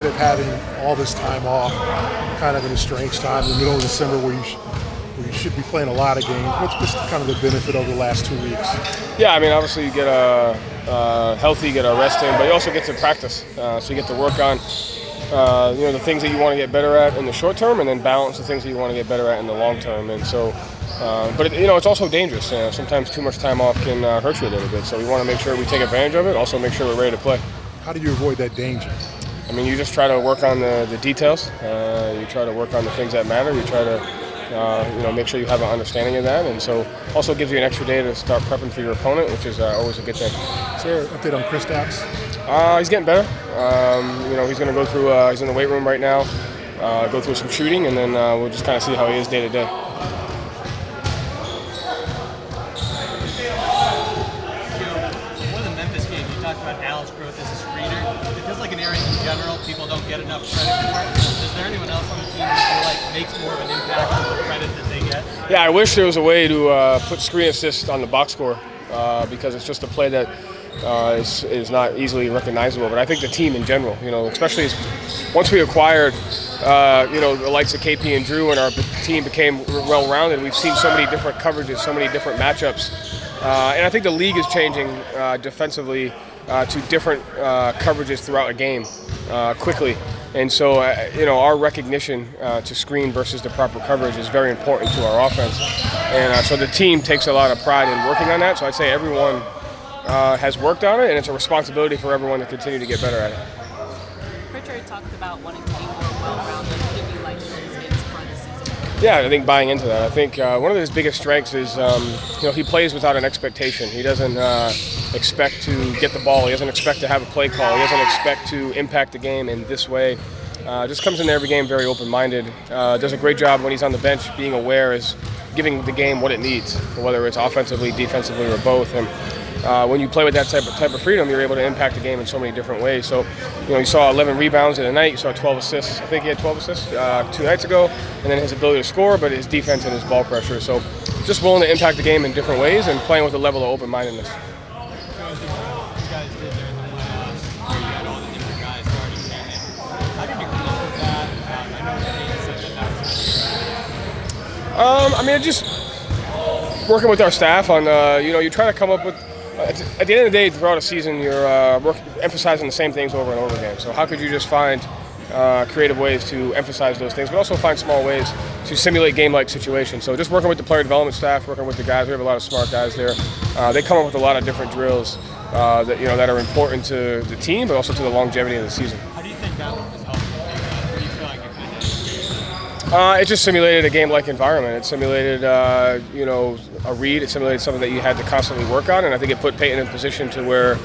Of having all this time off, kind of in a strange time in the middle of December where you should be playing a lot of games. What's kind of the benefit over the last 2 weeks? Yeah, I mean, obviously you get healthy, you get a rest in, but you also get to practice. So you get to work on the things that you want to get better at in the short term, and then balance the things that you want to get better at in the long term. And so, it's also dangerous. Sometimes too much time off can hurt you a little bit. So we want to make sure we take advantage of it. Also, make sure we're ready to play. How do you avoid that danger? I mean, you just try to work on the details. You try to work on the things that matter. You try to, make sure you have an understanding of that. And so also gives you an extra day to start prepping for your opponent, which is always a good thing. Is there an update on Kristaps? He's getting better. He's going to go through, he's in the weight room right now, go through some shooting, and then we'll just kind of see how he is day to day. About Al's growth as a screener. It feels like an area in general people don't get enough credit for. Is there anyone else on the team that you feel like makes more of an impact on the credit that they get? Yeah, I wish there was a way to put screen assist on the box score because it's just a play that is not easily recognizable. But I think the team in general, especially once we acquired the likes of KP and Drew, and our team became well-rounded, we've seen so many different coverages, so many different matchups. And I think the league is changing defensively to different coverages throughout a game quickly. And so, our recognition to screen versus the proper coverage is very important to our offense. And so the team takes a lot of pride in working on that. So I'd say everyone has worked on it, and it's a responsibility for everyone to continue to get better at it. Richard talked about wanting to be more well-rounded. What did you like in his games for the season? Yeah, I think buying into that. I think one of his biggest strengths is, he plays without an expectation. He doesn't expect to get the ball. He doesn't expect to have a play call. He doesn't expect to impact the game in this way. Just comes into every game very open-minded. Does a great job when he's on the bench, being aware, is giving the game what it needs, whether it's offensively, defensively, or both. And when you play with that type of freedom, you're able to impact the game in so many different ways. So, you saw 11 rebounds in a night. You saw 12 assists. I think he had 12 assists 2 nights ago. And then his ability to score, but his defense and his ball pressure. So, just willing to impact the game in different ways and playing with a level of open-mindedness. Just working with our staff on, you try to come up with, at the end of the day, throughout a season, you're emphasizing the same things over and over again. So how could you just find creative ways to emphasize those things, but also find small ways to simulate game-like situations? So just working with the player development staff, working with the guys. We have a lot of smart guys there. They come up with a lot of different drills that are important to the team, but also to the longevity of the season. How do you think that was helpful? What do you feel like it kind of it just simulated a game-like environment. It simulated, a read. It simulated something that you had to constantly work on, and I think it put Peyton in a position to where,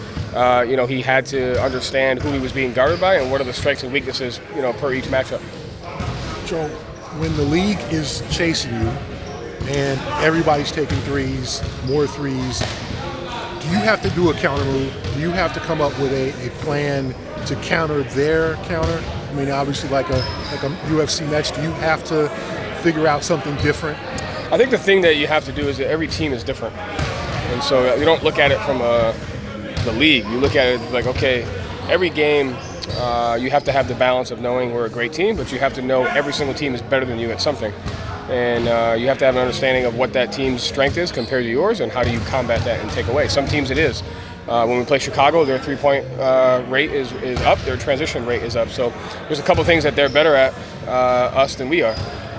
he had to understand who he was being guarded by and what are the strengths and weaknesses, per each matchup. Joe, when the league is chasing you and everybody's taking threes, more threes, do you have to do a counter move? Do you have to come up with a plan to counter their counter? I mean, obviously, like a UFC match, do you have to figure out something different? I think the thing that you have to do is that every team is different. And so you don't look at it from the league. You look at it like, okay, every game you have to have the balance of knowing we're a great team, but you have to know every single team is better than you at something. And you have to have an understanding of what that team's strength is compared to yours, and how do you combat that and take away. Some teams it is. When we play Chicago, their three-point rate is up, their transition rate is up. So there's a couple things that they're better at us than we are.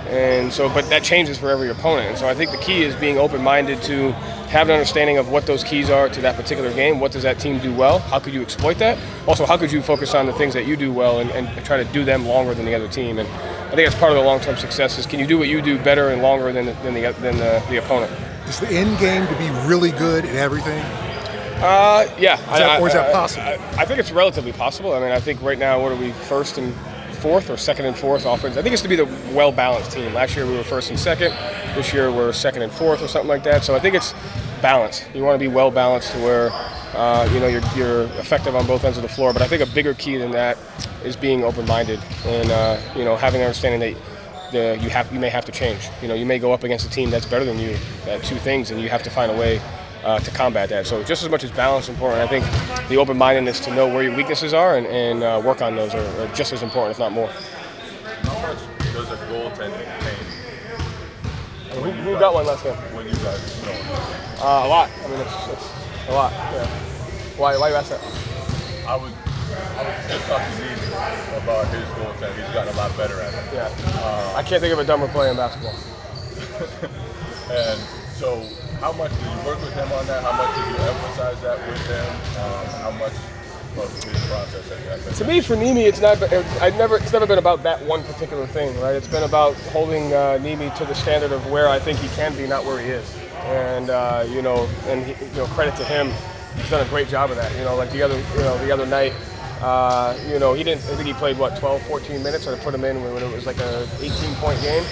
And so, but that changes for every opponent. And so I think the key is being open-minded to have an understanding of what those keys are to that particular game. What does that team do well? How could you exploit that? Also, how could you focus on the things that you do well and try to do them longer than the other team? And I think that's part of the long-term success is, can you do what you do better and longer than the opponent? Is the end game to be really good at everything? Yeah. Or is that possible? I think it's relatively possible. I mean, I think right now, what are we, first and fourth or second and fourth offense? I think it's to be the well-balanced team. Last year we were first and second. This year we're second and fourth or something like that. So I think it's balanced. You want to be well-balanced to where you're effective on both ends of the floor. But I think a bigger key than that is being open-minded and having an understanding that you may have to change. You may go up against a team that's better than you at two things, and you have to find a way to combat that. So just as much as balance is important, I think the open-mindedness to know where your weaknesses are and work on those are just as important, if not more. How much does a goaltending pain? Who got one last game? When you guys know? A lot. I mean, it's a lot. Yeah. Why you ask that? I was just talking to Nimi about his goaltending. He's gotten a lot better at it. Yeah. I can't think of a dumber play in basketball. And so, how much did you work with him on that? How much did you emphasize that with him? How much of his process has that been? To me, for Nimi, it's never been about that one particular thing, right? It's been about holding Nimi to the standard of where I think he can be, not where he is. And credit to him, he's done a great job of that. Like the other night, he didn't. I think he played 12, 14 minutes, or to put him in when it was like a 18-point game.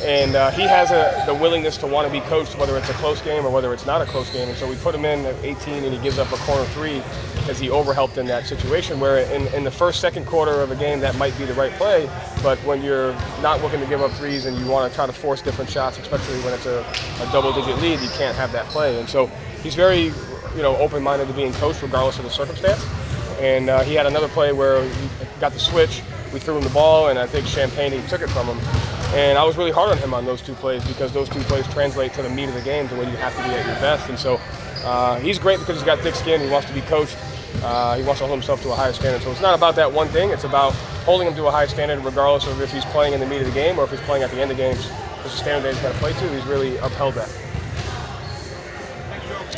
And he has the willingness to want to be coached, whether it's a close game or whether it's not a close game. And so we put him in at 18, and he gives up a corner three because he overhelped in that situation. Where in the first, second quarter of a game, that might be the right play. But when you're not looking to give up threes and you want to try to force different shots, especially when it's a double-digit lead, you can't have that play. And so he's very, open-minded to being coached regardless of the circumstance. And he had another play where he got the switch. We threw him the ball, and I think Champagne took it from him. And I was really hard on him on those two plays because those two plays translate to the meat of the game, to when you have to be at your best. And so he's great because he's got thick skin. He wants to be coached. He wants to hold himself to a higher standard. So it's not about that one thing. It's about holding him to a high standard regardless of if he's playing in the meat of the game or if he's playing at the end of games. It's a standard that he's got to play to. He's really upheld that.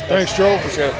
Thanks, Joe. Appreciate it.